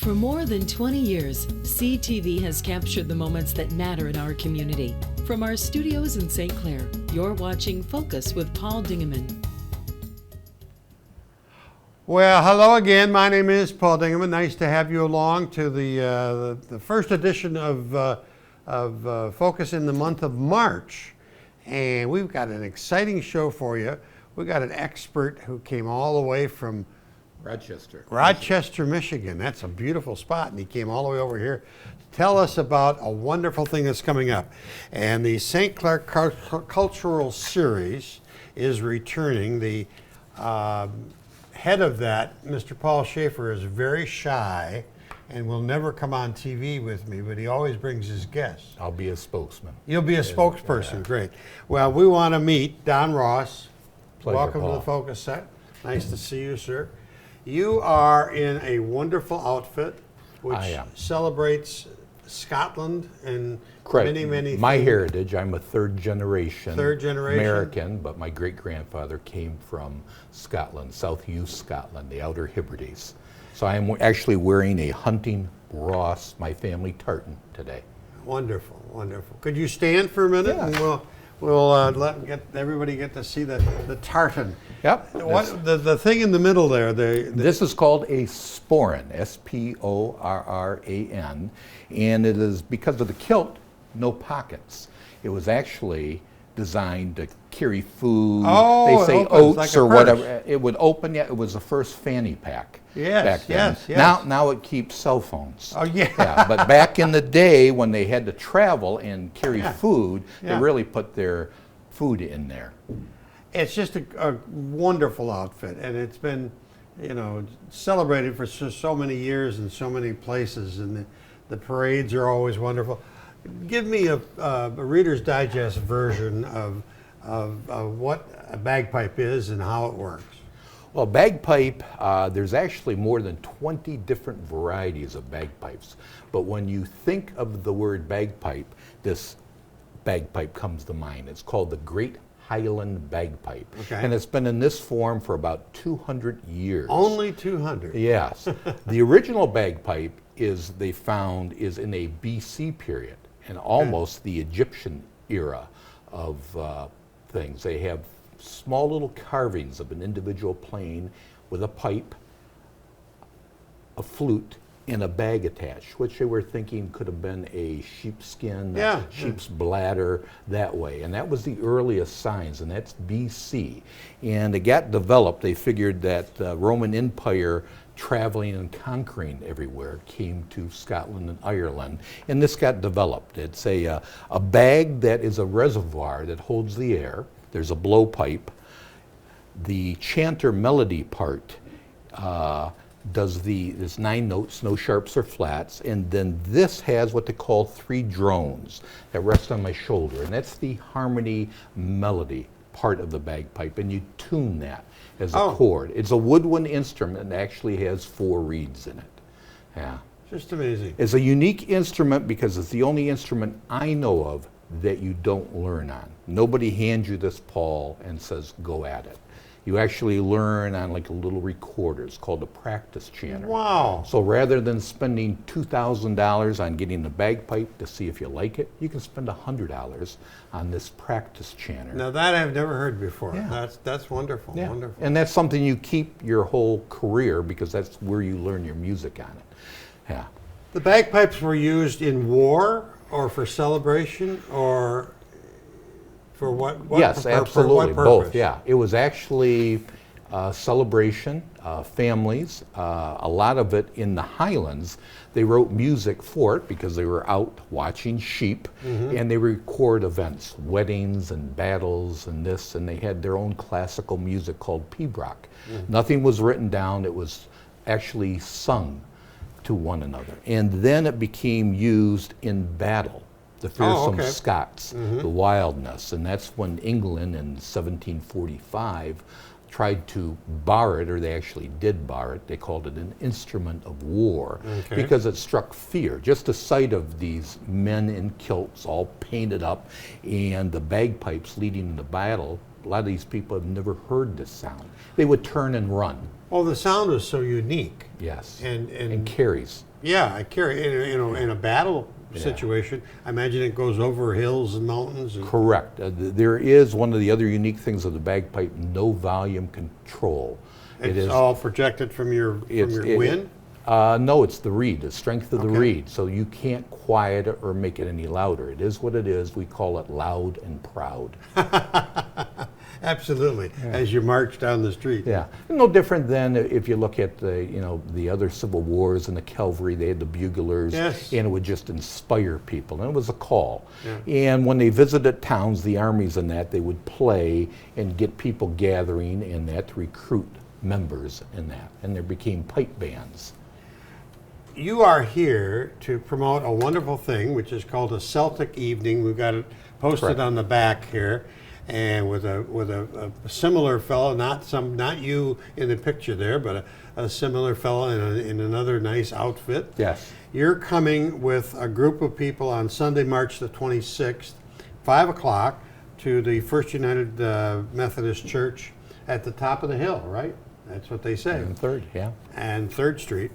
For more than 20 years, CTV has captured the moments that matter in our community. From our studios in St. Clair, you're watching Focus with Paul Dingeman. Well, hello again. My name is Paul Dingeman. Nice to have you along to the first edition of Focus in the month of March. And we've got an exciting show for you. We've got an expert who came all the way from Rochester, Michigan. That's a beautiful spot, and he came all the way over here to tell us about a wonderful thing that's coming up. And the St. Clair Cultural Series is returning. The head of that, Mr. Paul Schaefer, is very shy and will never come on TV with me, but he always brings his guests. I'll be a spokesman. You'll be a spokesperson, yeah. Great. Well, we want to meet Don Ross. Pleasure, welcome Paul. to the Focus set. Nice to see you, sir. You are in a wonderful outfit which celebrates Scotland and many things. My heritage, I'm a third generation American, but my great-grandfather came from Scotland, South Uist, Scotland, the Outer Hebrides. So I'm actually wearing a hunting Ross, my family tartan today. Wonderful, wonderful. Could you stand for a minute? Yeah. And we'll let everybody get to see the tartan. Yep. What the thing in the middle there? This is called a sporran, S-P-O-R-R-A-N, and it is because of the kilt, no pockets. It was actually designed to carry food. They say oats like or whatever. It would open. Yeah, it was the first fanny pack. Yes, back then. yes. Now it keeps cell phones. Oh yeah. But back in the day when they had to travel and carry food, they really put their food in there. It's just a wonderful outfit, and it's been, celebrated for so many years in so many places, and the parades are always wonderful. Give me a Reader's Digest version of what a bagpipe is and how it works. Well, bagpipe, there's actually more than 20 different varieties of bagpipes. But when you think of the word bagpipe, this bagpipe comes to mind. It's called the Great Highland Bagpipe. Okay. And it's been in this form for about 200 years. Only 200? Yes. The original bagpipe they found is in a BC period and almost the Egyptian era of things. They have small little carvings of an individual playing with a pipe, a flute, and a bag attached, which they were thinking could have been a sheepskin, sheep's bladder, that way. And that was the earliest signs, and that's BC. And it got developed. They figured that the Roman Empire, traveling and conquering everywhere, came to Scotland and Ireland, and this got developed. It's a bag that is a reservoir that holds the air. There's a blowpipe. The chanter melody part does there's 9 notes, no sharps or flats, and then this has what they call 3 drones that rest on my shoulder, and that's the harmony melody part of the bagpipe, and you tune that as a chord. It's a woodwind instrument and actually has 4 reeds in it. Yeah. Just amazing. It's a unique instrument because it's the only instrument I know of that you don't learn on. Nobody hands you this, Paul, and says, go at it. You actually learn on like a little recorder. It's called a practice chanter. Wow. So rather than spending $2,000 on getting the bagpipe to see if you like it, you can spend $100 on this practice chanter. Now that I've never heard before. Yeah. That's wonderful, wonderful. And that's something you keep your whole career because that's where you learn your music on it. Yeah. The bagpipes were used in war or for celebration or for what yes, absolutely, what purpose? both, yeah. It was actually celebration, families, a lot of it in the Highlands. They wrote music for it because they were out watching sheep, and they record events, weddings and battles and this, and they had their own classical music called pibroch. Nothing was written down, it was actually sung to one another. And then it became used in battle. The fearsome Scots, the wildness, and that's when England in 1745 tried to bar it, or they actually did bar it. They called it an instrument of war because it struck fear. Just the sight of these men in kilts all painted up and the bagpipes leading into battle A lot of these people have never heard this sound. They would turn and run. Well, the sound is so unique. Yes. And carries. Yeah, I carry in a battle situation. I imagine it goes over hills and mountains. And Correct. There is one of the other unique things of the bagpipe: no volume control. it's all projected from your wind. No, it's the reed, the strength of the reed. So you can't quiet it or make it any louder. It is what it is. We call it loud and proud. Absolutely. As you march down the street. Yeah, no different than if you look at the other civil wars and the cavalry. They had the buglers, Yes. and it would just inspire people, and it was a call. Yeah. And when they visited towns, the armies and that, they would play and get people gathering and that to recruit members in that, and there became pipe bands. You are here to promote a wonderful thing, which is called a Celtic evening. We've got it posted Correct. on the back here, and with a similar fellow, not you in the picture there, but a similar fellow in another nice outfit. Yes. You're coming with a group of people on Sunday, March the 26th, 5 o'clock, to the First United Methodist Church at the top of the hill, right? That's what they say. And third, yeah. And 3rd Street.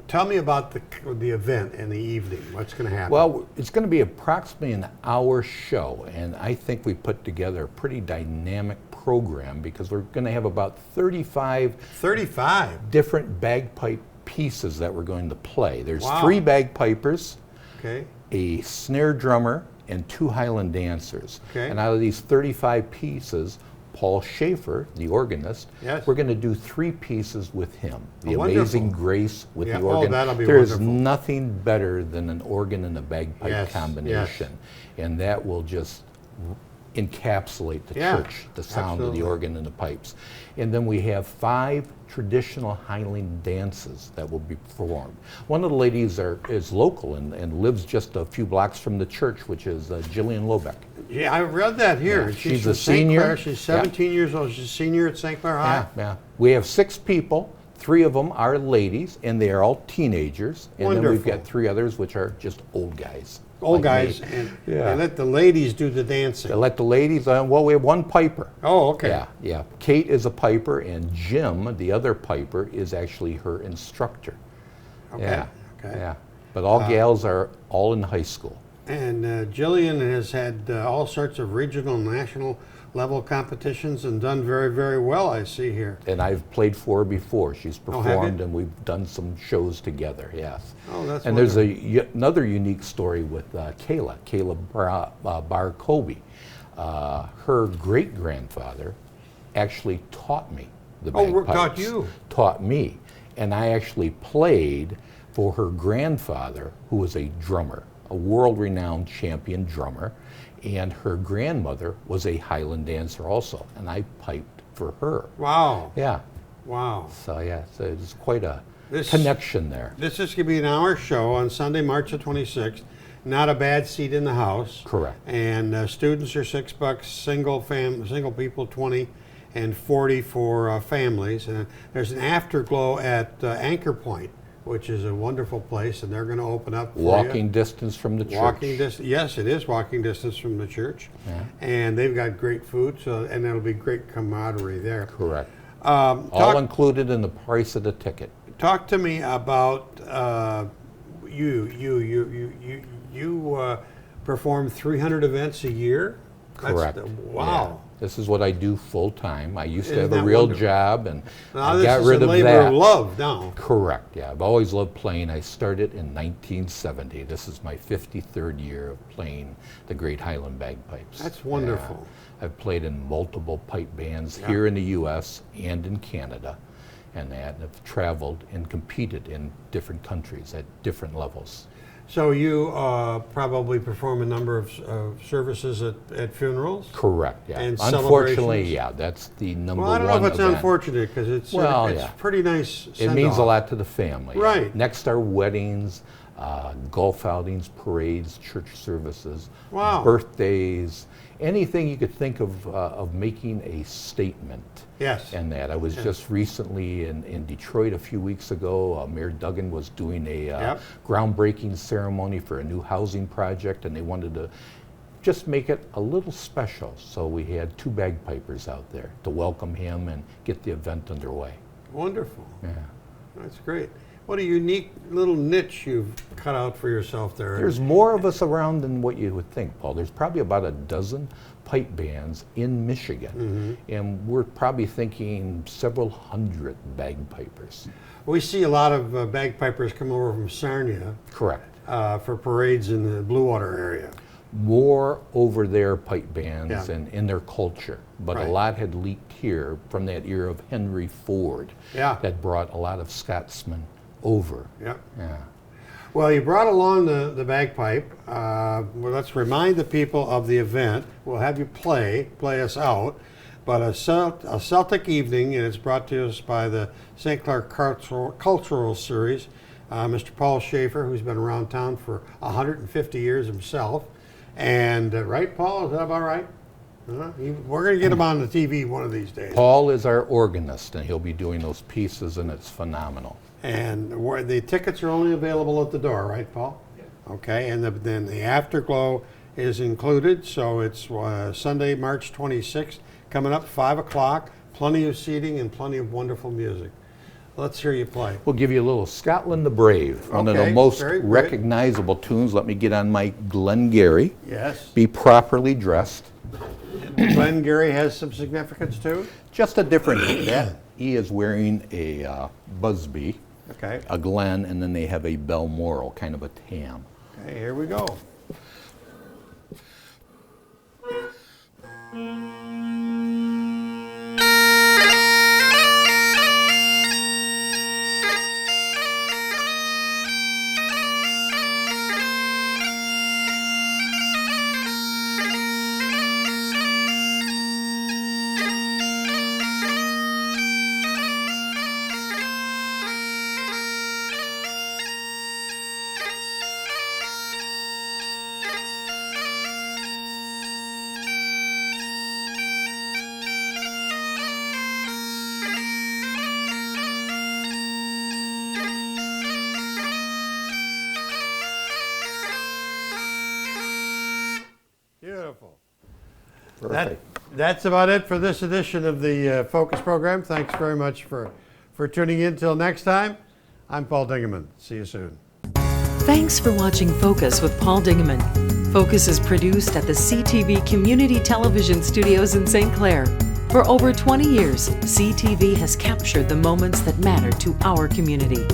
Tell me about the event and the evening. What's going to happen? Well, it's going to be approximately an hour show, and I think we put together a pretty dynamic program because we're going to have about 35 different bagpipe pieces that we're going to play. There's Wow. 3 bagpipers, Okay. a snare drummer, and 2 Highland dancers. Okay. And out of these 35 pieces, Paul Schaefer, the organist, Yes. we're going to do 3 pieces with him. The wonderful. Amazing Grace with Yeah, the oh, organ. that'll be There's wonderful. nothing better than an organ and a bagpipe Yes, combination. And that will just encapsulate the Yeah, church, the sound of absolutely. the organ and the pipes. And then we have 5 traditional Highland dances that will be performed. One of the ladies is local and lives just a few blocks from the church, which is Jillian Lobeck. Yeah, I read that here. Yeah, She's she's from a St. senior. Clair. She's 17 years old. She's a senior at St. Clair High. Yeah. We have 6 people. 3 of them are ladies, and they are all teenagers. And then we've Wonderful. got 3 others, which are just old guys. Old like guys, me. and let the ladies do the dancing. They let the ladies, well, we have 1 piper. Oh, okay. Yeah. Kate is a piper, and Jim, the other piper, is actually her instructor. Okay. Yeah. Okay. Yeah. But all gals are all in high school. And Jillian has had all sorts of regional and national level competitions and done very, very well, I see here. And I've played for her before. She's Oh, have performed, you? and we've done some shows together, yes. Oh, that's And there's wonderful. another unique story with Kayla Bar-Kobe. Her great-grandfather actually taught me the Oh, bagpipes. taught you? Taught me. And I actually played for her grandfather, who was a drummer, a world-renowned champion drummer. And her grandmother was a Highland dancer also, and I piped for her. Wow. Yeah. Wow. So yeah, so it's quite a This- connection there. This is going to be an hour show on Sunday, March the 26th. Not a bad seat in the house. Correct. And students are $6, single people 20, and 40 for families. And there's an afterglow at Anchor Point, which is a wonderful place, and they're going to open up for you. Walking distance from the church. Walking distance. Yes, it is walking distance from the church. Yeah. And they've got great food, and it'll be great camaraderie there. Correct. Talk, All included in the price of the ticket. talk to me about you perform 300 events a year. Correct. Wow. Yeah. This is what I do full time. I used to Isn't have a that real wonderful? job, and Now I this got is rid a of labor that. of love now. Correct. Yeah, I've always loved playing. I started in 1970. This is my 53rd year of playing the Great Highland Bagpipes. That's wonderful. Yeah. I've played in multiple pipe bands Yeah. here in the U.S. and in Canada, and I've traveled and competed in different countries at different levels. So you probably perform a number of services at funerals? Correct. Yeah. And Unfortunately, celebrations? yeah, that's the number Well, I don't one know if it's event. unfortunate because it's Well, it's yeah. pretty nice. It means a send-off. lot to the family. Right. Next are weddings, golf outings, parades, church services, Wow. birthdays, anything you could think of making a statement. Yes. And that. I was just recently in Detroit a few weeks ago. Mayor Duggan was doing a Yep. groundbreaking ceremony for a new housing project, and they wanted to just make it a little special. So we had 2 bagpipers out there to welcome him and get the event underway. Wonderful. Yeah. That's great. What a unique little niche you've cut out for yourself there. There's more of us around than what you would think, Paul. There's probably about a dozen pipe bands in Michigan, and we're probably thinking several hundred bagpipers. We see a lot of bagpipers come over from Sarnia Correct. for parades in the Blue Water area. More over their pipe bands Yeah. and in their culture, but Right. a lot had leaked here from that era of Henry Ford Yeah. that brought a lot of Scotsmen over. Yep. Yeah. Well, you brought along the bagpipe. Well, let's remind the people of the event. We'll have you play us out. But a Celtic evening, and it's brought to us by the St. Clair Cultural Series. Mr. Paul Schaefer, who's been around town for 150 years himself. And right, Paul, is that about right? We're going to get him on the TV one of these days. Paul is our organist, and he'll be doing those pieces, and it's phenomenal. And where the tickets are only available at the door, right, Paul? Yeah. Okay, and then the afterglow is included, so it's Sunday, March 26th, coming up 5 o'clock. Plenty of seating and plenty of wonderful music. Let's hear you play. We'll give you a little Scotland the Brave, one of the Okay, most very good. recognizable tunes. Let me get on my Glengarry. Yes. Be properly dressed. Glengarry has some significance too. Just a different that he is wearing a Busby, Okay. a Glen, and then they have a Balmoral, kind of a tam. Okay, here we go. Beautiful. Perfect. That's about it for this edition of the Focus program. Thanks very much for tuning in. Till next time, I'm Paul Dingeman. See you soon. Thanks for watching Focus with Paul Dingeman. Focus is produced at the CTV Community Television Studios in St. Clair. For over 20 years, CTV has captured the moments that matter to our community.